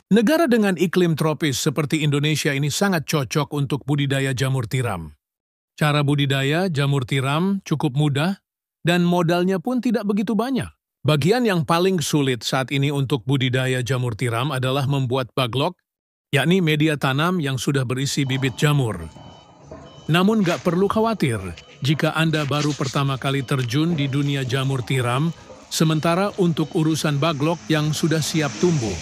Negara dengan iklim tropis seperti Indonesia ini sangat cocok untuk budidaya jamur tiram. Cara budidaya jamur tiram cukup mudah dan modalnya pun tidak begitu banyak. Bagian yang paling sulit saat ini untuk budidaya jamur tiram adalah membuat baglok, yakni media tanam yang sudah berisi bibit jamur. Namun nggak perlu khawatir jika Anda baru pertama kali terjun di dunia jamur tiram, sementara untuk urusan baglok yang sudah siap tumbuh,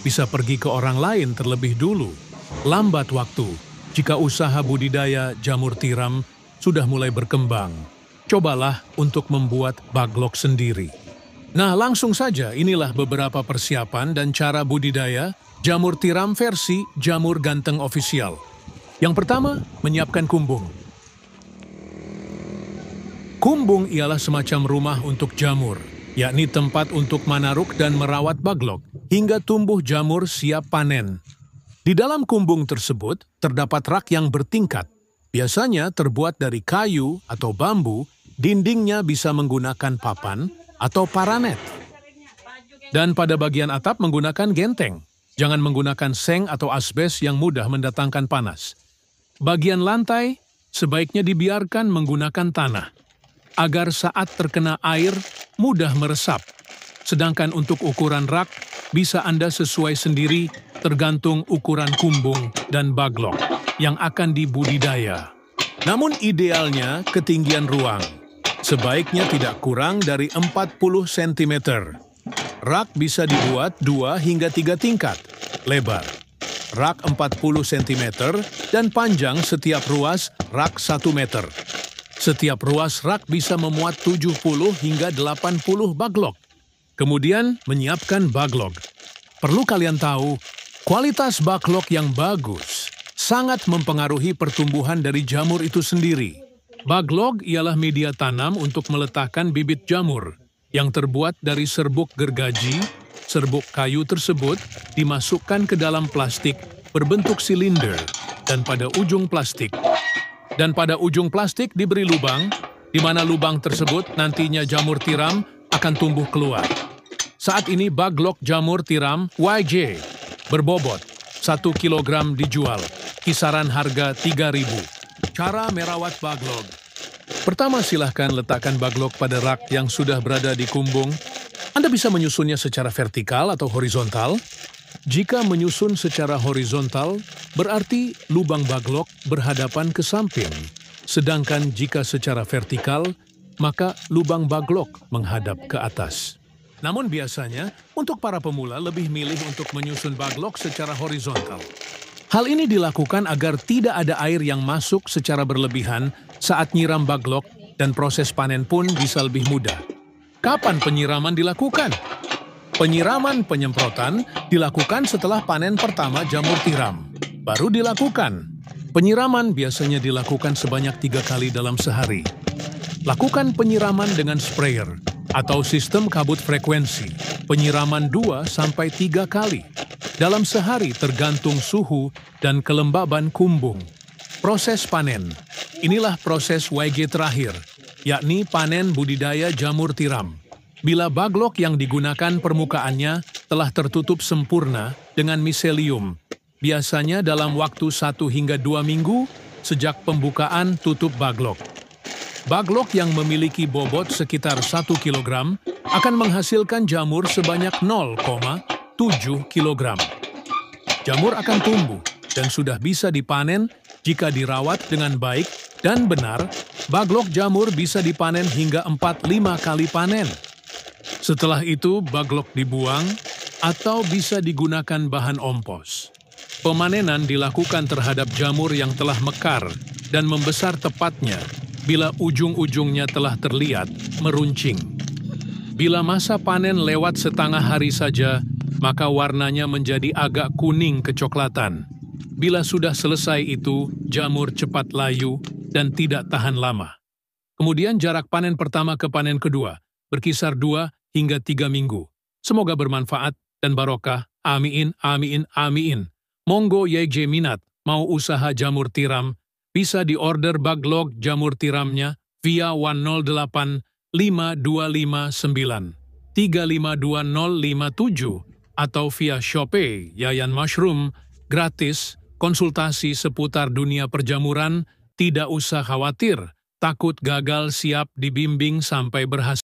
bisa pergi ke orang lain terlebih dulu. Lambat waktu jika usaha budidaya jamur tiram sudah mulai berkembang. Cobalah untuk membuat baglok sendiri. Nah, langsung saja inilah beberapa persiapan dan cara budidaya jamur tiram versi Jamur Ganteng Official. Yang pertama, menyiapkan kumbung. Kumbung ialah semacam rumah untuk jamur, yakni tempat untuk manaruk dan merawat baglok hingga tumbuh jamur siap panen. Di dalam kumbung tersebut terdapat rak yang bertingkat. Biasanya terbuat dari kayu atau bambu, dindingnya bisa menggunakan papan atau paranet. Dan pada bagian atap menggunakan genteng. Jangan menggunakan seng atau asbes yang mudah mendatangkan panas. Bagian lantai sebaiknya dibiarkan menggunakan tanah, agar saat terkena air mudah meresap. Sedangkan untuk ukuran rak, bisa Anda sesuai sendiri tergantung ukuran kumbung dan baglok yang akan dibudidaya. Namun idealnya ketinggian ruang, sebaiknya tidak kurang dari 40 cm. Rak bisa dibuat 2 hingga 3 tingkat, lebar. Rak 40 cm dan panjang setiap ruas rak 1 meter. Setiap ruas rak bisa memuat 70 hingga 80 baglok. Kemudian menyiapkan baglok. Perlu kalian tahu, kualitas baglok yang bagus sangat mempengaruhi pertumbuhan dari jamur itu sendiri. Baglok ialah media tanam untuk meletakkan bibit jamur yang terbuat dari serbuk gergaji. Serbuk kayu tersebut dimasukkan ke dalam plastik berbentuk silinder dan pada ujung plastik diberi lubang, di mana lubang tersebut nantinya jamur tiram akan tumbuh keluar. Saat ini baglok jamur tiram YJ berbobot 1 kg dijual, kisaran harga 3.000. Cara merawat baglok. Pertama, silahkan letakkan baglok pada rak yang sudah berada di kumbung. Anda bisa menyusunnya secara vertikal atau horizontal. Jika menyusun secara horizontal, berarti lubang baglok berhadapan ke samping. Sedangkan jika secara vertikal, maka lubang baglok menghadap ke atas. Namun biasanya, untuk para pemula lebih milih untuk menyusun baglok secara horizontal. Hal ini dilakukan agar tidak ada air yang masuk secara berlebihan saat nyiram baglok dan proses panen pun bisa lebih mudah. Kapan penyiraman dilakukan? Penyiraman penyemprotan dilakukan setelah panen pertama jamur tiram. Baru dilakukan. Penyiraman biasanya dilakukan sebanyak 3 kali dalam sehari. Lakukan penyiraman dengan sprayer atau sistem kabut frekuensi. Penyiraman 2-3 kali dalam sehari tergantung suhu dan kelembaban kumbung. Proses panen. Inilah proses YG terakhir, yakni panen budidaya jamur tiram. Bila baglok yang digunakan permukaannya telah tertutup sempurna dengan miselium, biasanya dalam waktu 1 hingga 2 minggu sejak pembukaan tutup baglok. Baglok yang memiliki bobot sekitar 1 kg akan menghasilkan jamur sebanyak 0,7 kg. Jamur akan tumbuh dan sudah bisa dipanen jika dirawat dengan baik dan benar. Baglok jamur bisa dipanen hingga 4-5 kali panen. Setelah itu, baglok dibuang atau bisa digunakan bahan ompos. Pemanenan dilakukan terhadap jamur yang telah mekar dan membesar tepatnya bila ujung-ujungnya telah terlihat meruncing. Bila masa panen lewat setengah hari saja, maka warnanya menjadi agak kuning kecoklatan. Bila sudah selesai itu, jamur cepat layu dan tidak tahan lama. Kemudian jarak panen pertama ke panen kedua berkisar 2 hingga 3 minggu. Semoga bermanfaat dan barokah. Amin, amin, amin. Monggo YJ minat mau usaha jamur tiram, bisa diorder baglok jamur tiramnya via 108 5259 352057 atau via Shopee Yayan Mushroom, gratis, konsultasi seputar dunia perjamuran, tidak usah khawatir, takut gagal siap dibimbing sampai berhasil.